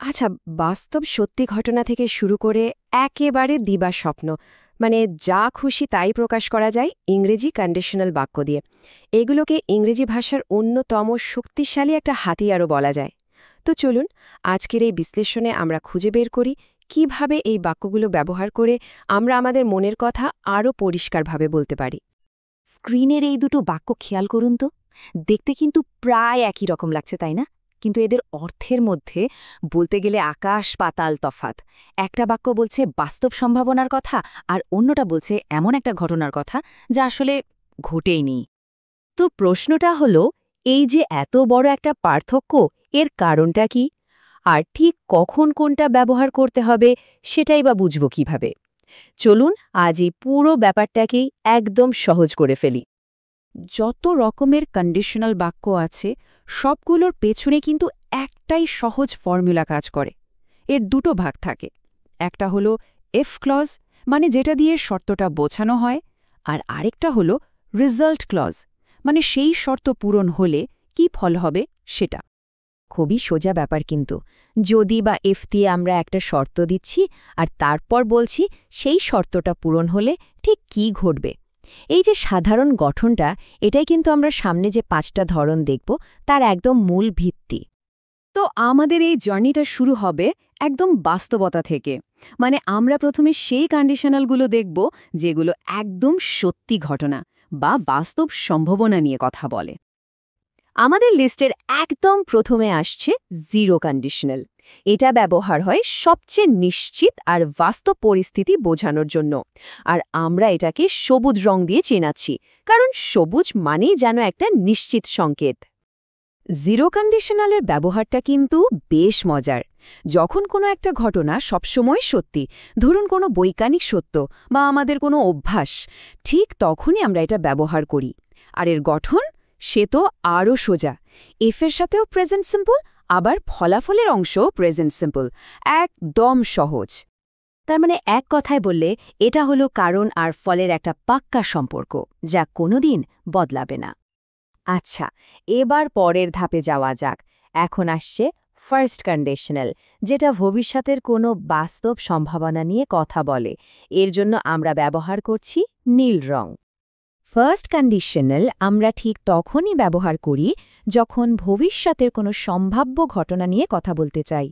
আচ্ছা, বাস্তব সত্যি ঘটনা থেকে শুরু করে একেবারে দিবা স্বপ্ন, মানে যা খুশি তাই প্রকাশ করা যায় ইংরেজি কন্ডিশনাল বাক্য দিয়ে। এগুলোকে ইংরেজি ভাষার অন্যতম শক্তিশালী একটা হাতিয়ারও বলা যায়। তো চলুন, আজকের এই বিশ্লেষণে আমরা খুঁজে বের করি কিভাবে এই বাক্যগুলো ব্যবহার করে আমরা আমাদের মনের কথা আরও পরিষ্কারভাবে বলতে পারি। স্ক্রিনের এই দুটো বাক্য খেয়াল করুন তো। দেখতে কিন্তু প্রায় একই রকম লাগছে, তাই না? কিন্তু এদের অর্থের মধ্যে বলতে গেলে আকাশ পাতাল তফাত। একটা বাক্য বলছে বাস্তব সম্ভাবনার কথা, আর অন্যটা বলছে এমন একটা ঘটনার কথা যা আসলে ঘটেইনি। তো প্রশ্নটা হলো, এই যে এত বড় একটা পার্থক্য, এর কারণটা কি? আর ঠিক কখন কোনটা ব্যবহার করতে হবে সেটাই বা বুঝব কিভাবে? চলুন আজ এই পুরো ব্যাপারটাকেই একদম সহজ করে ফেলি। যত রকমের কন্ডিশনাল বাক্য আছে সবগুলোর পেছনে কিন্তু একটাই সহজ ফর্মুলা কাজ করে। এর দুটো ভাগ থাকে। একটা হলো এফ ক্লজ, মানে যেটা দিয়ে শর্তটা বোঝানো হয়, আর আরেকটা হলো রিজাল্ট ক্লজ, মানে সেই শর্ত পূরণ হলে কি ফল হবে সেটা। খুবই সোজা ব্যাপার কিন্তু। যদি বা এফ দিয়ে আমরা একটা শর্ত দিচ্ছি আর তারপর বলছি সেই শর্তটা পূরণ হলে ঠিক কি ঘটবে। এই যে সাধারণ গঠনটা, এটাই কিন্তু আমরা সামনে যে 5টা ধরন দেখব তার একদম মূল ভিত্তি। তো আমাদের এই জার্নিটা শুরু হবে একদম বাস্তবতা থেকে। মানে আমরা প্রথমে সেই কন্ডিশনালগুলো দেখব যেগুলো একদম সত্যি ঘটনা বা বাস্তব সম্ভাবনা নিয়ে কথা বলে। আমাদের লিস্টের একদম প্রথমে আসছে জিরো কন্ডিশনাল। এটা ব্যবহার হয় সবচেয়ে নিশ্চিত আর বাস্তব পরিস্থিতি বোঝানোর জন্য। আর আমরা এটাকে সবুজ রং দিয়ে চেনাচ্ছি, কারণ সবুজ মানেই যেন একটা নিশ্চিত সংকেত। জিরো কন্ডিশনালের ব্যবহারটা কিন্তু বেশ মজার। যখন কোনো একটা ঘটনা সবসময় সত্যি, ধরুন কোনো বৈজ্ঞানিক সত্য বা আমাদের কোনো অভ্যাস, ঠিক তখনই আমরা এটা ব্যবহার করি। আর এর গঠন, সে তো আরও সোজা। এফের সাথেও প্রেজেন্ট সিম্পল, আবার ফলাফলের অংশও প্রেজেন্ট সিম্পল। একদম সহজ। তার মানে এক কথায় বললে এটা হলো কারণ আর ফলের একটা পাক্কা সম্পর্ক, যা কোনোদিন বদলাবে না। আচ্ছা, এবার পরের ধাপে যাওয়া যাক। এখন আসছে ফার্স্ট কন্ডিশনাল, যেটা ভবিষ্যতের কোনো বাস্তব সম্ভাবনা নিয়ে কথা বলে। এর জন্য আমরা ব্যবহার করছি নীল রং। ফার্স্ট কন্ডিশনাল আমরা ঠিক তখনই ব্যবহার করি যখন ভবিষ্যতের কোনো সম্ভাব্য ঘটনা নিয়ে কথা বলতে চাই।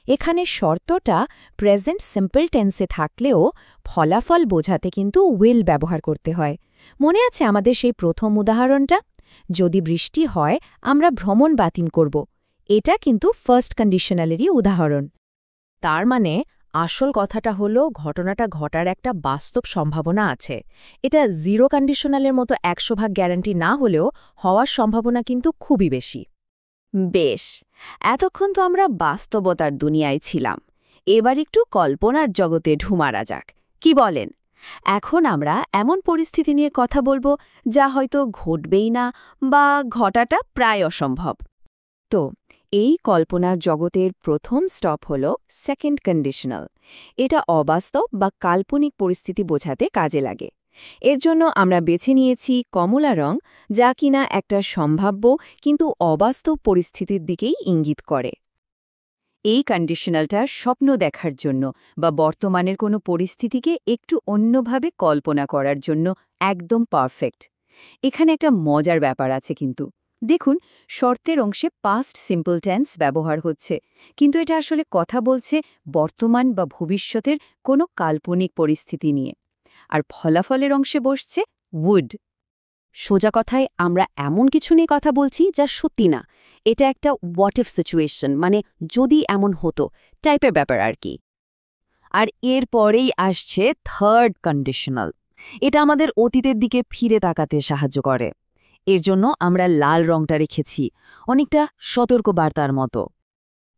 এখানে শর্তটা প্রেজেন্ট সিম্পল টেন্সে থাকলেও ফলাফল বোঝাতে কিন্তু উইল ব্যবহার করতে হয়। মনে আছে আমাদের সেই প্রথম উদাহরণটা? যদি বৃষ্টি হয় আমরা ভ্রমণ বাতিল করব। এটা কিন্তু ফার্স্ট কন্ডিশনালেরই উদাহরণ। তার মানে আসল কথাটা হলো ঘটনাটা ঘটার একটা বাস্তব সম্ভাবনা আছে। এটা জিরো কন্ডিশনালের মতো 100% গ্যারান্টি না হলেও হওয়ার সম্ভাবনা কিন্তু খুবই বেশি। বেশ, এতক্ষণ তো আমরা বাস্তবতার দুনিয়ায় ছিলাম। এবার একটু কল্পনার জগতে ঢুমারা যাক, কি বলেন? এখন আমরা এমন পরিস্থিতি নিয়ে কথা বলবো যা হয়তো ঘটবেই না বা ঘটাটা প্রায় অসম্ভব। তো এই কল্পনার জগতের প্রথম স্টপ হল সেকেন্ড কন্ডিশনাল। এটা অবাস্তব বা কাল্পনিক পরিস্থিতি বোঝাতে কাজে লাগে। এর জন্য আমরা বেছে নিয়েছি কমলা রং, যা কিনা একটা সম্ভাব্য কিন্তু অবাস্তব পরিস্থিতির দিকেই ইঙ্গিত করে। এই কন্ডিশনালটা স্বপ্ন দেখার জন্য বা বর্তমানের কোনো পরিস্থিতিকে একটু অন্যভাবে কল্পনা করার জন্য একদম পারফেক্ট। এখানে একটা মজার ব্যাপার আছে কিন্তু। দেখুন, শর্তের অংশে পাস্ট সিম্পল টেন্স ব্যবহার হচ্ছে, কিন্তু এটা আসলে কথা বলছে বর্তমান বা ভবিষ্যতের কোনো কাল্পনিক পরিস্থিতি নিয়ে। আর ফলাফলের অংশে বসছে উড। সোজা কথায় আমরা এমন কিছু নিয়ে কথা বলছি যা সত্যি না। এটা একটা হোয়াট ইফ সিচুয়েশন, মানে যদি এমন হতো টাইপের ব্যাপার আর কি। আর এর পরেই আসছে থার্ড কন্ডিশনাল। এটা আমাদের অতীতের দিকে ফিরে তাকাতে সাহায্য করে। এর জন্য আমরা লাল রংটা রেখেছি, অনেকটা সতর্ক বার্তার মতো।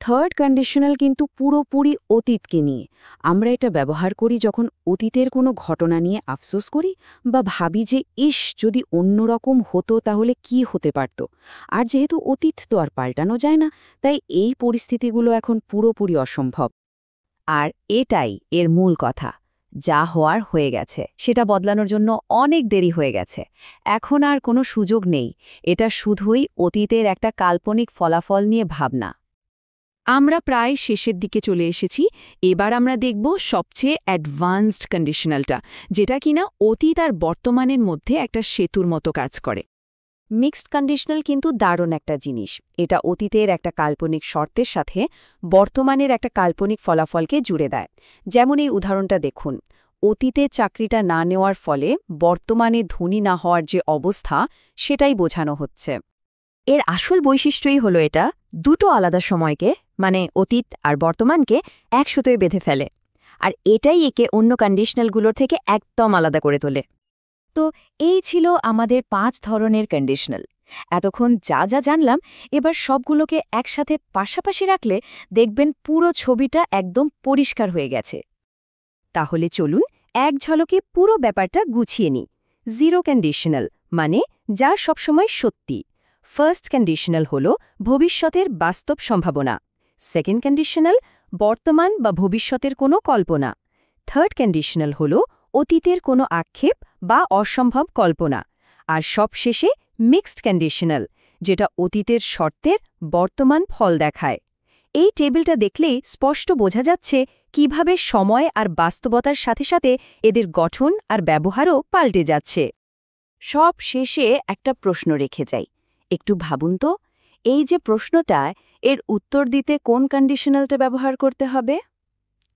থার্ড কন্ডিশনাল কিন্তু পুরোপুরি অতীতকে নিয়ে। আমরা এটা ব্যবহার করি যখন অতীতের কোনো ঘটনা নিয়ে আফসোস করি বা ভাবি যে ইস, যদি অন্যরকম হতো তাহলে কি হতে পারত। আর যেহেতু অতীত তো আর পাল্টানো যায় না, তাই এই পরিস্থিতিগুলো এখন পুরোপুরি অসম্ভব। আর এটাই এর মূল কথা। যা হওয়ার হয়ে গেছে, সেটা বদলানোর জন্য অনেক দেরি হয়ে গেছে। এখন আর কোনো সুযোগ নেই। এটা শুধুই অতীতের একটা কাল্পনিক ফলাফল নিয়ে ভাবনা। আমরা প্রায় শেষের দিকে চলে এসেছি। এবার আমরা দেখব সবচেয়ে অ্যাডভান্সড কন্ডিশনালটা, যেটা কিনা অতীত আর বর্তমানের মধ্যে একটা সেতুর মতো কাজ করে। মিক্সড কন্ডিশনাল কিন্তু দারুণ একটা জিনিস। এটা অতীতের একটা কাল্পনিক শর্তের সাথে বর্তমানের একটা কাল্পনিক ফলাফলকে জুড়ে দেয়। যেমন এই উদাহরণটা দেখুন, অতীতে চাকরিটা না নেওয়ার ফলে বর্তমানে ধনী না হওয়ার যে অবস্থা, সেটাই বোঝানো হচ্ছে। এর আসল বৈশিষ্ট্যই হলো এটা দুটো আলাদা সময়কে, মানে অতীত আর বর্তমানকে একসাথে বেঁধে ফেলে, আর এটাই একে অন্য কন্ডিশনালগুলোর থেকে একদম আলাদা করে তোলে। তো এই ছিল আমাদের 5 ধরনের কন্ডিশনাল। এতক্ষণ যা যা জানলাম, এবার সবগুলোকে একসাথে পাশাপাশি রাখলে দেখবেন পুরো ছবিটা একদম পরিষ্কার হয়ে গেছে। তাহলে চলুন এক ঝলকে পুরো ব্যাপারটা গুছিয়ে নিই। জিরো কন্ডিশনাল মানে যা সবসময় সত্যি। ফার্স্ট কন্ডিশনাল হল ভবিষ্যতের বাস্তব সম্ভাবনা। সেকেন্ড কন্ডিশনাল বর্তমান বা ভবিষ্যতের কোনো কল্পনা। থার্ড কন্ডিশনাল হল অতীতের কোনো আক্ষেপ বা অসম্ভব কল্পনা। আর সবশেষে মিক্সড কন্ডিশনাল, যেটা অতীতের শর্তের বর্তমান ফল দেখায়। এই টেবিলটা দেখলেই স্পষ্ট বোঝা যাচ্ছে কিভাবে সময় আর বাস্তবতার সাথে সাথে এদের গঠন আর ব্যবহারও পাল্টে যাচ্ছে। সব শেষে একটা প্রশ্ন রেখে যাই। একটু ভাবুন তো, এই যে প্রশ্নটা, এর উত্তর দিতে কোন কন্ডিশনালটা ব্যবহার করতে হবে?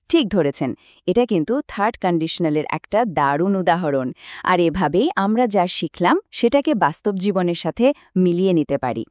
ঠিক ধরেছেন, এটা কিন্তু থার্ড কন্ডিশনালের একটা দারুণ উদাহরণ। আর এভাবেই আমরা যা শিখলাম সেটাকে বাস্তব জীবনের সাথে মিলিয়ে নিতে পারি।